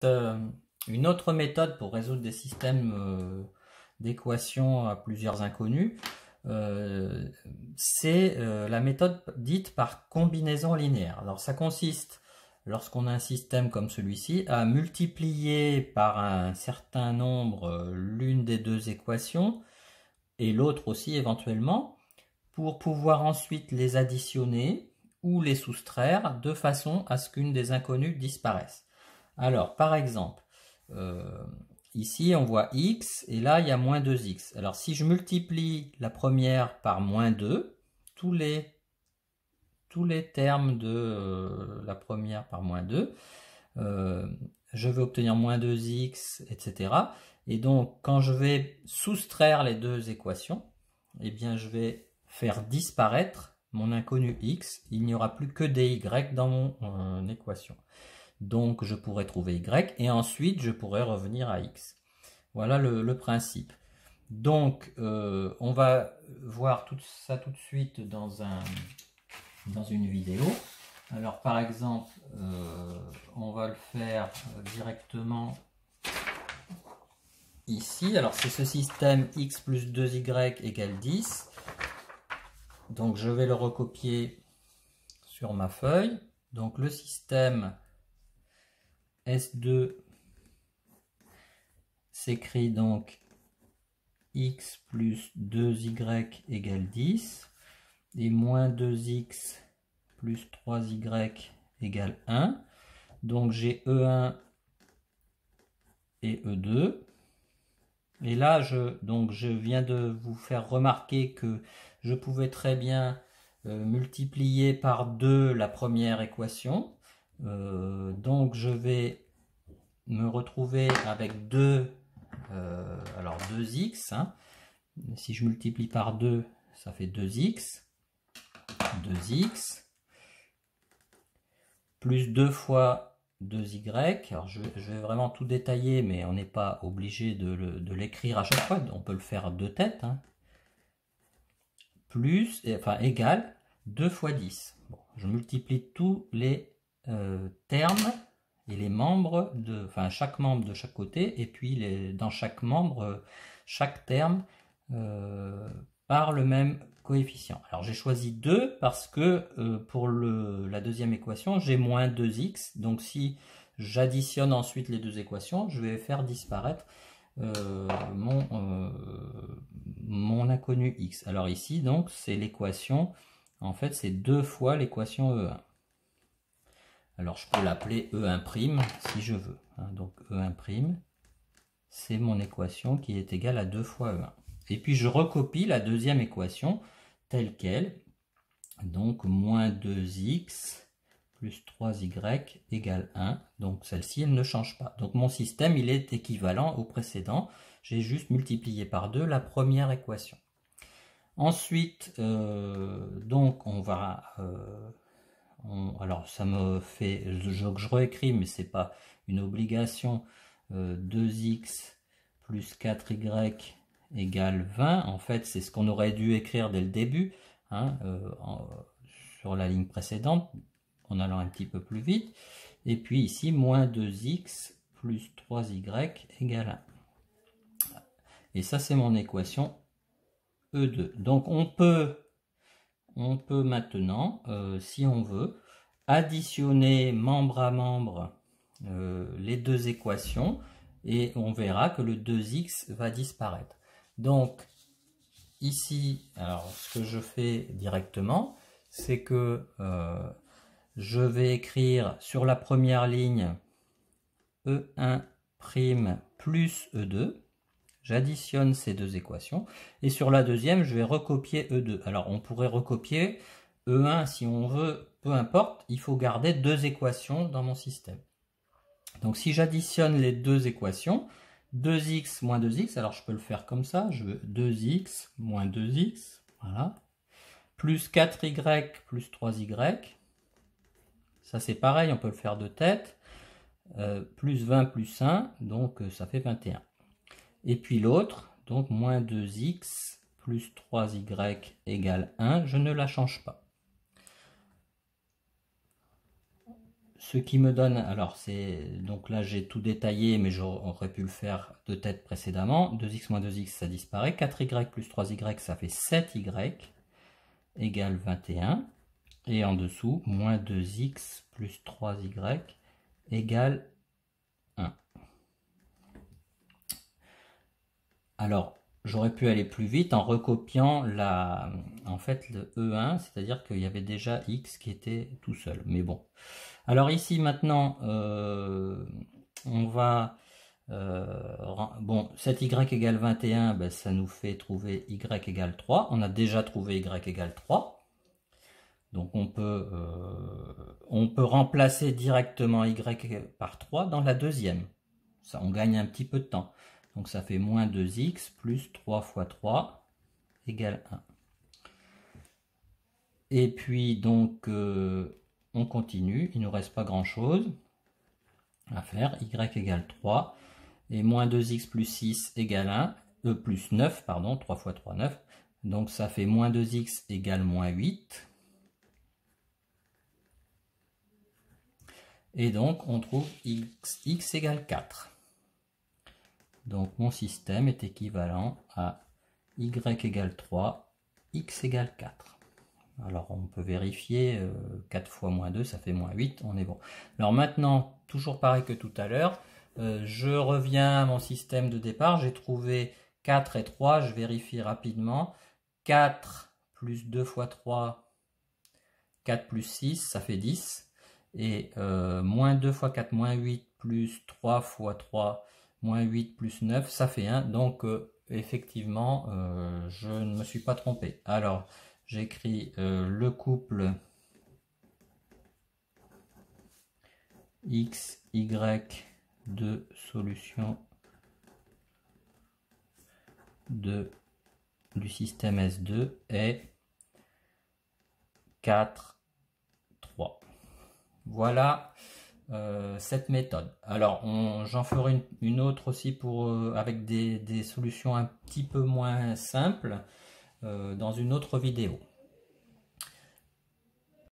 une autre méthode pour résoudre des systèmes d'équations à plusieurs inconnus. C'est la méthode dite par combinaison linéaire. Alors ça consiste, lorsqu'on a un système comme celui-ci, à multiplier par un certain nombre l'une des deux équations et l'autre aussi éventuellement, pour pouvoir ensuite les additionner ou les soustraire de façon à ce qu'une des inconnues disparaisse. Alors par exemple, ici on voit x et là il y a moins 2x. Alors si je multiplie la première par moins 2, tous les termes de la première par moins 2, je vais obtenir moins 2x, etc. Et donc quand je vais soustraire les deux équations, eh bien je vais faire disparaître mon inconnu x. Il n'y aura plus que des y dans mon équation. Donc je pourrais trouver y et ensuite je pourrais revenir à x. Voilà le principe. Donc on va voir tout ça tout de suite dans une vidéo. Alors par exemple, on va le faire directement ici. Alors c'est ce système x plus 2y égale 10. Donc je vais le recopier sur ma feuille. Donc le système S2 s'écrit donc x plus 2y égale 10 et moins 2x plus 3y égale 1. Donc j'ai E1 et E2. Et là, je viens de vous faire remarquer que je pouvais très bien multiplier par 2 la première équation. Donc je vais me retrouver avec 2x. Hein. Si je multiplie par 2, ça fait 2x. 2x. Plus 2 fois 2y. Alors je vais vraiment tout détailler, mais on n'est pas obligé de l'écrire à chaque fois. On peut le faire de tête. Hein. Égal 2 fois 10. Bon, je multiplie tous les termes et les membres, chaque membre de chaque côté, et puis dans chaque membre, chaque terme par le même coefficient. Alors j'ai choisi 2 parce que pour la deuxième équation, j'ai moins 2x. Donc si j'additionne ensuite les deux équations, je vais faire disparaître mon inconnu x. Alors ici, donc, c'est l'équation, en fait, c'est 2 fois l'équation E1. Alors je peux l'appeler E1' si je veux. Hein. Donc E1', c'est mon équation qui est égale à 2 fois E1. Et puis je recopie la deuxième équation telle qu'elle. Donc moins 2x plus 3y égale 1. Donc celle-ci, elle ne change pas. Donc mon système, il est équivalent au précédent. J'ai juste multiplié par 2 la première équation. Ensuite, donc on va... alors ça me fait... Je réécris, mais c'est pas une obligation. 2x plus 4y égale 20. En fait, c'est ce qu'on aurait dû écrire dès le début, hein, sur la ligne précédente, en allant un petit peu plus vite. Et puis ici, moins 2x plus 3y égale 1. Et ça, c'est mon équation E2. Donc on peut maintenant, si on veut, additionner membre à membre les deux équations et on verra que le 2x va disparaître. Donc ici, alors ce que je fais directement, c'est que je vais écrire sur la première ligne E1' plus E2. J'additionne ces deux équations. Et sur la deuxième, je vais recopier E2. Alors on pourrait recopier E1 si on veut, peu importe. Il faut garder deux équations dans mon système. Donc si j'additionne les deux équations, 2x moins 2x, alors je peux le faire comme ça, je veux 2x moins 2x, voilà, plus 4y plus 3y, ça c'est pareil, on peut le faire de tête, plus 20 plus 1, donc ça fait 21. Et puis l'autre, donc moins 2x plus 3y égale 1, je ne la change pas. ce qui me donne, alors c'est, donc là j'ai tout détaillé, mais j'aurais pu le faire de tête précédemment. 2x moins 2x, ça disparaît. 4y plus 3y, ça fait 7y, égale 21. Et en dessous, moins 2x plus 3y, égale 1. Alors, j'aurais pu aller plus vite en recopiant en fait le E1, c'est-à-dire qu'il y avait déjà x qui était tout seul. Mais bon. Alors ici maintenant, on va... bon, 7y égale 21, ben, ça nous fait trouver y égale 3. On a déjà trouvé y égale 3. Donc on peut remplacer directement y par 3 dans la deuxième. Ça, on gagne un petit peu de temps. Donc ça fait moins 2x plus 3 fois 3 égale 1. Et puis donc on continue, il ne nous reste pas grand chose à faire. Y égale 3 et moins 2x plus 6 égale 1, plus 9, pardon, 3 fois 3, 9. Donc ça fait moins 2x égale moins 8. Et donc on trouve x égale 4. Donc mon système est équivalent à y égale 3, x égale 4. Alors on peut vérifier, 4 fois moins 2, ça fait moins 8, on est bon. Alors maintenant, toujours pareil que tout à l'heure, je reviens à mon système de départ, j'ai trouvé 4 et 3, je vérifie rapidement. 4 plus 2 fois 3, 4 plus 6, ça fait 10. Et moins 2 fois 4, moins 8, plus 3 fois 3, moins 8 plus 9, ça fait 1. Donc effectivement, je ne me suis pas trompé. Alors, j'écris le couple x, y de solution du système S2 est 4, 3. Voilà cette méthode. Alors j'en ferai une autre aussi avec des solutions un petit peu moins simples dans une autre vidéo.